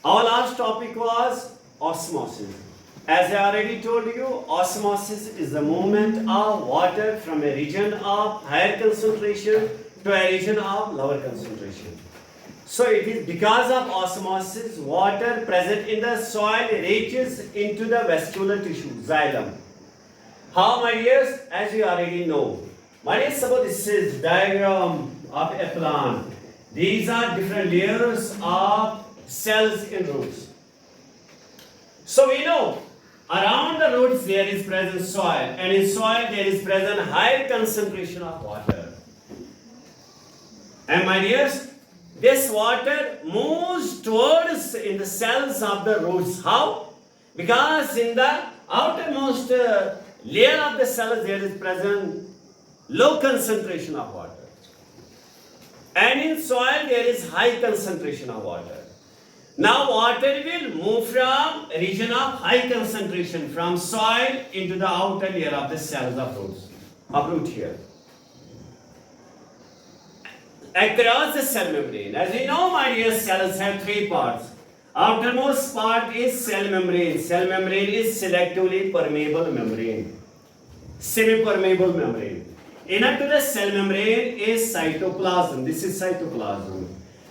Our last topic was osmosis. As I already told you, osmosis is the movement of water from a region of higher concentration to a region of lower concentration. So it is because of osmosis, water present in the soil reaches into the vascular tissue, xylem. How, my dears? As you already know. My dears, suppose this is diagram of a plant. These are different layers of cells in roots. So we know around the roots there is present soil, and in soil there is present higher concentration of water. And my dears, this water moves towards in the cells of the roots. How? Because in the outermost layer of the cells there is present low concentration of water. And in soil there is high concentration of water. Now water will move from region of high concentration from soil into the outer layer of the cells of roots. Uproot here. Across the cell membrane. As we know, my dear, cells have three parts. Outermost part is cell membrane. Cell membrane is selectively permeable membrane. Semi-permeable membrane. Inner to the cell membrane is cytoplasm. This is cytoplasm.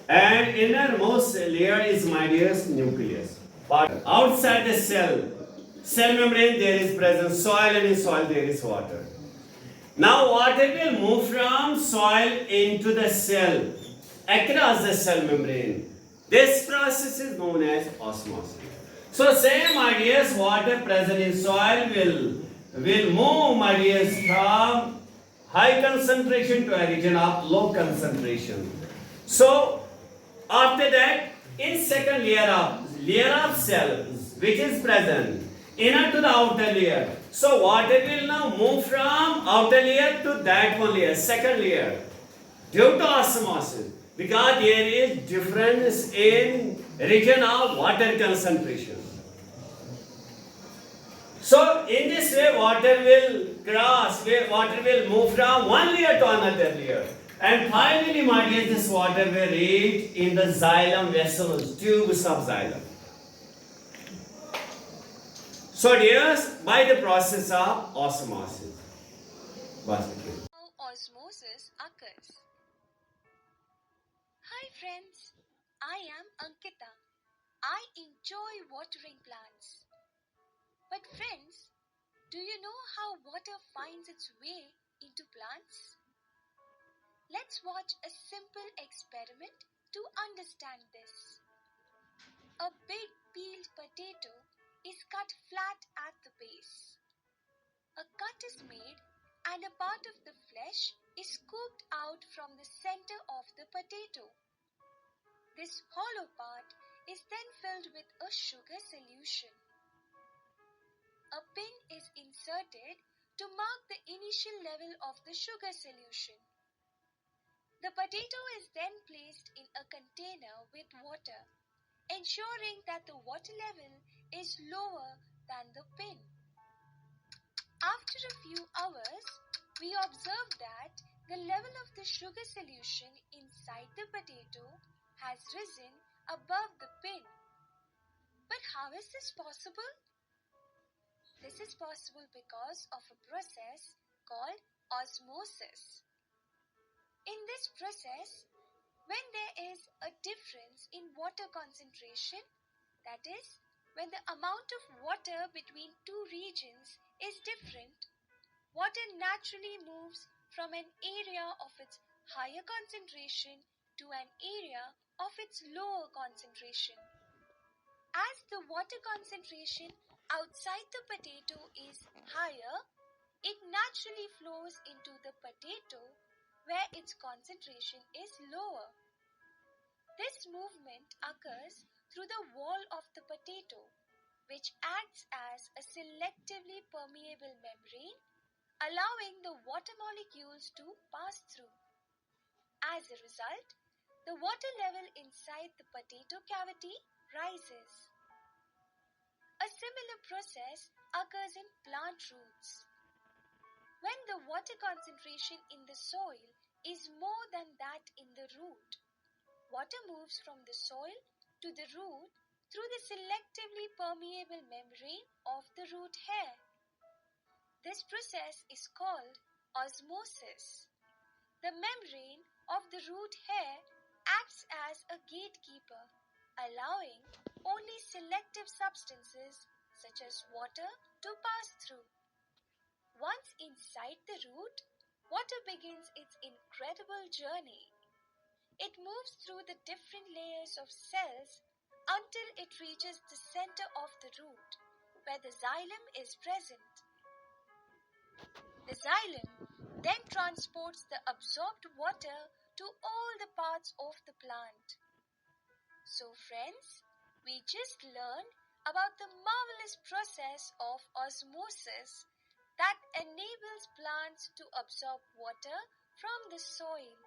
And innermost layer is, my dear, nucleus. But outside the cell membrane there is present soil, and in soil there is water. Now water will move from soil into the cell across the cell membrane. This process is known as osmosis. So same ideas, water present in soil will move, my dears, from high concentration to a region of low concentration. So after that, in second layer of cells which is present inner to the outer layer. So water will now move from outer layer to that one layer, second layer, due to osmosis, because there is difference in region of water concentration. So in this way water will move from one layer to another layer. And finally, my dear, this water will reach in the xylem vessels, tubes of xylem. So dears, by the process of osmosis. How osmosis occurs. Hi friends, I am Ankita. I enjoy watering plants. But friends, do you know how water finds its way into plants? Let's watch a simple experiment to understand this. A big peeled potato is cut flat at the base. A cut is made and a part of the flesh is scooped out from the center of the potato. This hollow part is then filled with a sugar solution. A pin is inserted to mark the initial level of the sugar solution. The potato is then placed in a container with water, ensuring that the water level is lower than the pin. After a few hours, we observe that the level of the sugar solution inside the potato has risen above the pin. But how is this possible? This is possible because of a process called osmosis. In this process, when there is a difference in water concentration, that is, when the amount of water between two regions is different, water naturally moves from an area of its higher concentration to an area of its lower concentration. As the water concentration outside the potato is higher, it naturally flows into the potato where its concentration is lower. This movement occurs through the wall of the potato, which acts as a selectively permeable membrane, allowing the water molecules to pass through. As a result, the water level inside the potato cavity rises. A similar process occurs in plant roots. When the water concentration in the soil is more than that in the root, water moves from the soil to the root through the selectively permeable membrane of the root hair. This process is called osmosis. The membrane of the root hair acts as a gatekeeper, allowing only selective substances such as water to pass through. Once inside the root, water begins its incredible journey. It moves through the different layers of cells until it reaches the center of the root, where the xylem is present. The xylem then transports the absorbed water to all the parts of the plant. So friends, we just learned about the marvelous process of osmosis that enables plants to absorb water from the soil.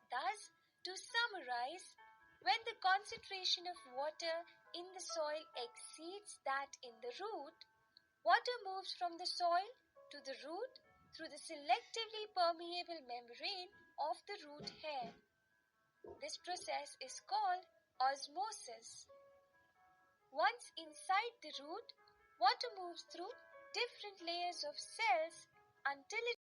Thus, to summarize, when the concentration of water in the soil exceeds that in the root, water moves from the soil to the root through the selectively permeable membrane of the root hair. This process is called osmosis. Once inside the root, water moves through different layers of cells until it